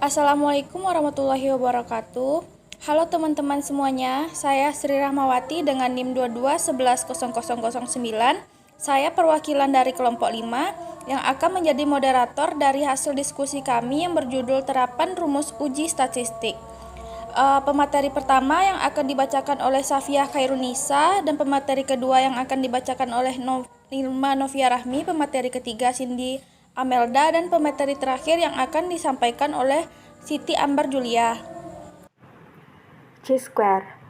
Assalamualaikum warahmatullahi wabarakatuh. Halo teman-teman semuanya, saya Sri Rahmawati dengan NIM 22110009. Saya perwakilan dari kelompok 5 yang akan menjadi moderator dari hasil diskusi kami yang berjudul Terapan Rumus Uji Statistik. Pemateri pertama yang akan dibacakan oleh Safiyah Khairunisa dan pemateri kedua yang akan dibacakan oleh Nilma Novia Rahmi, pemateri ketiga Cindy Amelda, dan pemateri terakhir yang akan disampaikan oleh Siti Ambar Julia. Chi-square.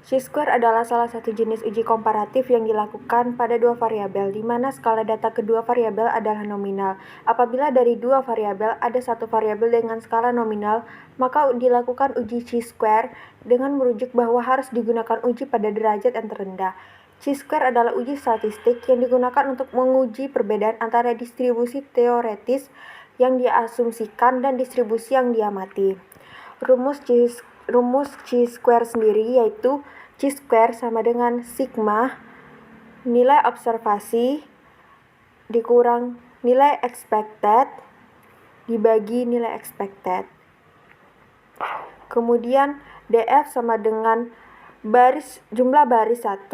Chi-square adalah salah satu jenis uji komparatif yang dilakukan pada dua variabel, di mana skala data kedua variabel adalah nominal. Apabila dari dua variabel ada satu variabel dengan skala nominal, maka dilakukan uji chi-square dengan merujuk bahwa harus digunakan uji pada derajat yang terendah. Chi-square adalah uji statistik yang digunakan untuk menguji perbedaan antara distribusi teoretis yang diasumsikan dan distribusi yang diamati. Rumus chi-square sendiri yaitu chi-square sama dengan sigma nilai observasi dikurang nilai expected dibagi nilai expected. Kemudian df sama dengan jumlah baris 1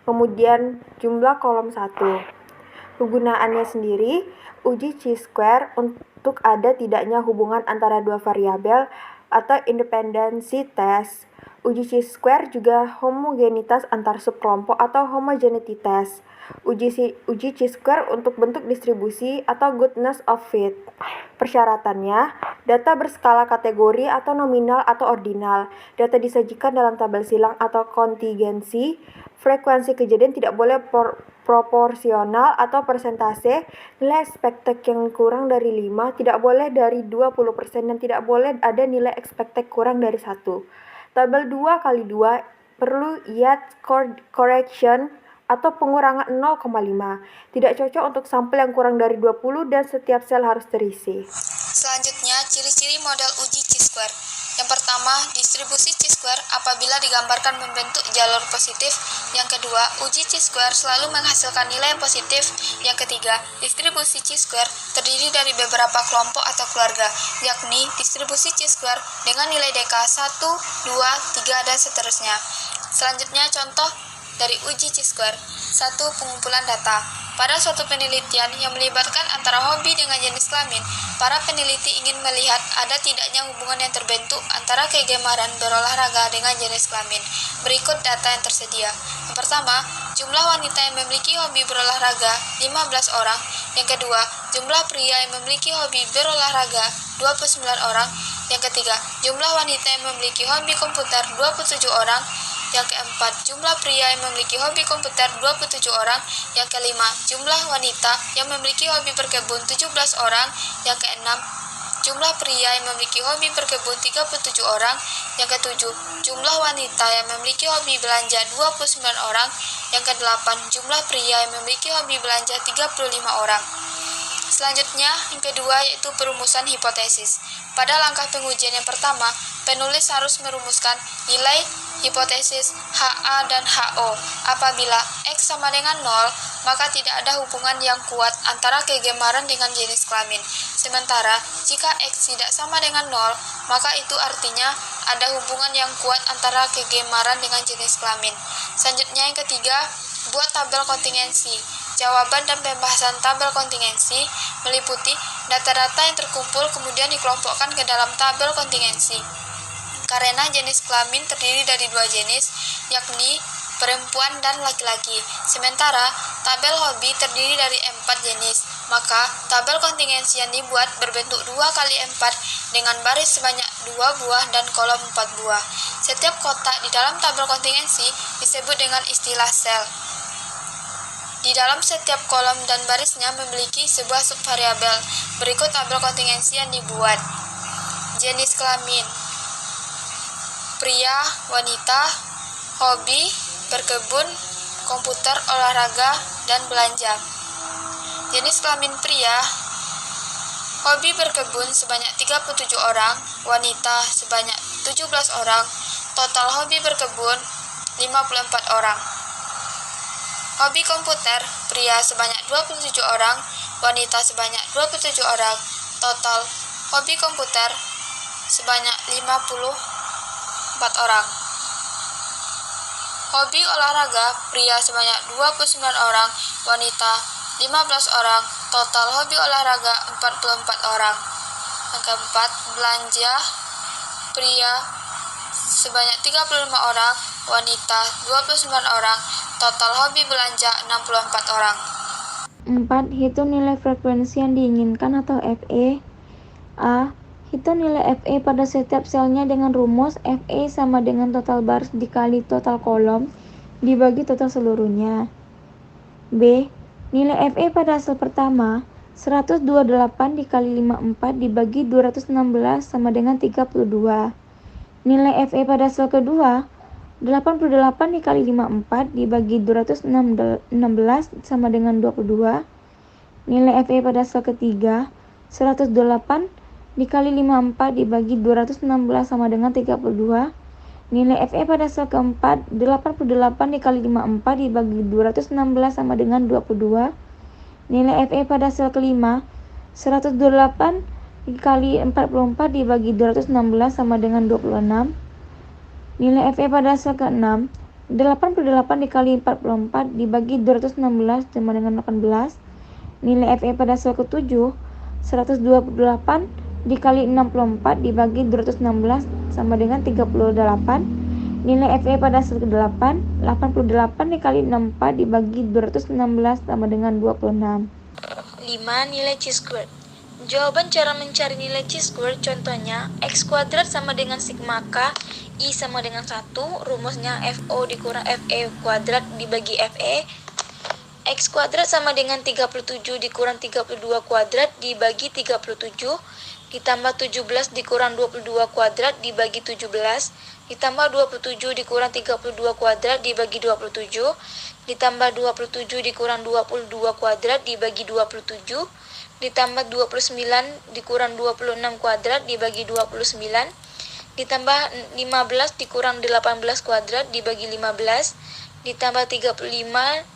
kemudian jumlah kolom 1. Kegunaannya sendiri, uji chi-square untuk ada tidaknya hubungan antara dua variabel atau independensi tes. Uji chi-square juga homogenitas antar subkelompok atau homogeneity test. Uji chi-square untuk bentuk distribusi atau goodness of fit. Persyaratannya, data berskala kategori atau nominal atau ordinal. Data disajikan dalam tabel silang atau kontingensi. Frekuensi kejadian tidak boleh proporsional atau persentase. Nilai expected yang kurang dari 5 tidak boleh dari 20% dan tidak boleh ada nilai expected kurang dari 1. Tabel 2x2 perlu IAT correction atau pengurangan 0,5. Tidak cocok untuk sampel yang kurang dari 20 dan setiap sel harus terisi. Selanjutnya, ciri-ciri model uji chi-square. Yang pertama, distribusi chi-square apabila digambarkan membentuk jalur positif. Yang kedua, uji chi-square selalu menghasilkan nilai yang positif. Yang ketiga, distribusi chi-square terdiri dari beberapa kelompok atau keluarga, yakni distribusi chi-square dengan nilai dk 1, 2, 3, dan seterusnya. Selanjutnya, contoh dari uji chi-square. 1. Pengumpulan data. Pada suatu penelitian yang melibatkan antara hobi dengan jenis kelamin, para peneliti ingin melihat ada tidaknya hubungan yang terbentuk antara kegemaran berolahraga dengan jenis kelamin. Berikut data yang tersedia. Yang pertama, jumlah wanita yang memiliki hobi berolahraga 15 orang. Yang kedua, jumlah pria yang memiliki hobi berolahraga 29 orang. Yang ketiga, jumlah wanita yang memiliki hobi komputer 27 orang. Yang keempat, jumlah pria yang memiliki hobi komputer 27 orang. Yang kelima, jumlah wanita yang memiliki hobi berkebun 17 orang. Yang keenam, jumlah pria yang memiliki hobi berkebun 37 orang. Yang ketujuh, jumlah wanita yang memiliki hobi belanja 29 orang. Yang kedelapan, jumlah pria yang memiliki hobi belanja 35 orang. Selanjutnya, yang kedua yaitu perumusan hipotesis. Pada langkah pengujian yang pertama, penulis harus merumuskan nilai hipotesis HA dan HO. Apabila X sama dengan 0, maka tidak ada hubungan yang kuat antara kegemaran dengan jenis kelamin. Sementara, jika X tidak sama dengan 0, maka itu artinya ada hubungan yang kuat antara kegemaran dengan jenis kelamin. Selanjutnya yang ketiga, buat tabel kontingensi. Jawaban dan pembahasan tabel kontingensi meliputi data-data yang terkumpul kemudian dikelompokkan ke dalam tabel kontingensi. Karena jenis kelamin terdiri dari dua jenis, yakni perempuan dan laki-laki. Sementara tabel hobi terdiri dari 4 jenis, maka tabel kontingensi yang dibuat berbentuk 2x4 dengan baris sebanyak 2 buah dan kolom 4 buah. Setiap kotak di dalam tabel kontingensi disebut dengan istilah sel. Di dalam setiap kolom dan barisnya memiliki sebuah subvariabel. Berikut tabel kontingensi yang dibuat. Jenis kelamin: pria, wanita, hobi, berkebun, komputer, olahraga, dan belanja. Jenis kelamin pria: hobi berkebun sebanyak 37 orang, wanita sebanyak 17 orang, total hobi berkebun 54 orang. Hobi komputer, pria sebanyak 27 orang, wanita sebanyak 27 orang, total hobi komputer sebanyak 54 orang. Hobi olahraga pria sebanyak 29 orang, wanita 15 orang, total hobi olahraga 44 orang. Yang keempat, belanja pria sebanyak 35 orang, wanita 29 orang, total hobi belanja 64 orang. 4. Hitung nilai frekuensi yang diinginkan atau FE. A. Hitung nilai FE pada setiap selnya dengan rumus FE sama dengan total baris dikali total kolom dibagi total seluruhnya. B. Nilai FE pada sel pertama 128 dikali 54 dibagi 216 sama dengan 32. Nilai FE pada sel kedua 88 dikali 54 dibagi 216 sama dengan 22. Nilai FE pada sel ketiga 108 dikali 54 dibagi 216 sama dengan 32. Nilai FE pada sel keempat 88 dikali 54 dibagi 216 sama dengan 22. Nilai FE pada sel kelima 128 dikali 44 dibagi 216 sama dengan 26. Nilai FE pada sel ke-6 88 dikali 44 dibagi 216 sama dengan 18. Nilai FE pada sel ke-7 128 dikali 64 dibagi 216 sama dengan 38. Nilai FE pada sel ke-8 88 dikali 64 dibagi 216 sama dengan 26. 5. Nilai chi-squared. Jawaban cara mencari nilai chi-squared contohnya x kuadrat sama dengan sigma k, I sama dengan 1, rumusnya FO dikurang FE kuadrat dibagi FE. X kuadrat sama dengan 37 dikurang 32 kuadrat dibagi 37, ditambah 17 dikurang 22 kuadrat dibagi 17, ditambah 27 dikurang 32 kuadrat dibagi 27, ditambah 27 dikurang 22 kuadrat dibagi 27, ditambah 29 dikurang 26 kuadrat dibagi 29, ditambah 15 dikurang 18 kuadrat dibagi 15, ditambah 35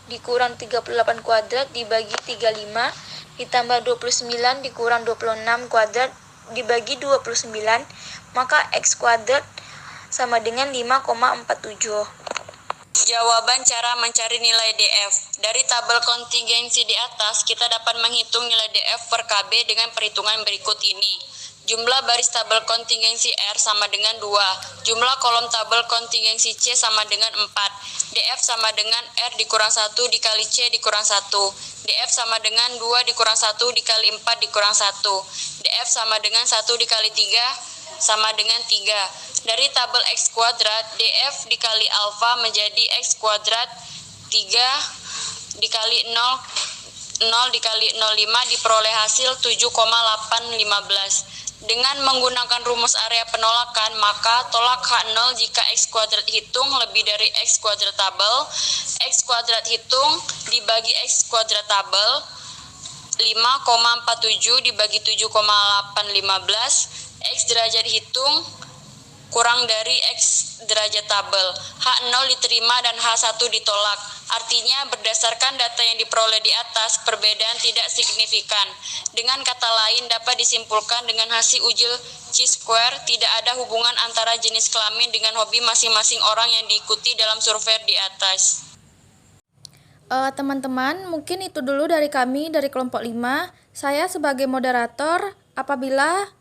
dikurang 38 kuadrat dibagi 35, ditambah 29 dikurang 26 kuadrat dibagi 29, maka x kuadrat sama dengan 5,47. Jawaban cara mencari nilai DF. Dari tabel kontingensi di atas, kita dapat menghitung nilai DF per KB dengan perhitungan berikut ini. Jumlah baris tabel kontingensi R sama dengan 2. Jumlah kolom tabel kontingensi C sama dengan 4. DF sama dengan R dikurang 1 dikali C dikurang 1. DF sama dengan 2 dikurang 1 dikali 4 dikurang 1. DF sama dengan 1 dikali 3 sama dengan 3. Dari tabel X kuadrat, DF dikali alfa menjadi X kuadrat 3 dikali 0 dikali 05 diperoleh hasil 7,815. Dengan menggunakan rumus area penolakan, maka tolak H0 jika X kuadrat hitung lebih dari X kuadrat tabel. X kuadrat hitung dibagi X kuadrat tabel 5,47 dibagi 7,815. X derajat hitung kurang dari X derajat tabel. H0 diterima dan H1 ditolak. Artinya berdasarkan data yang diperoleh di atas, perbedaan tidak signifikan. Dengan kata lain dapat disimpulkan dengan hasil uji chi-square tidak ada hubungan antara jenis kelamin dengan hobi masing-masing orang yang diikuti dalam survei di atas. Teman-teman, mungkin itu dulu dari kami dari kelompok 5. Saya sebagai moderator, apabila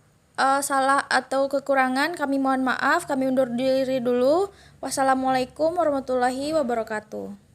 salah atau kekurangan kami mohon maaf, kami undur diri dulu. Wassalamualaikum warahmatullahi wabarakatuh.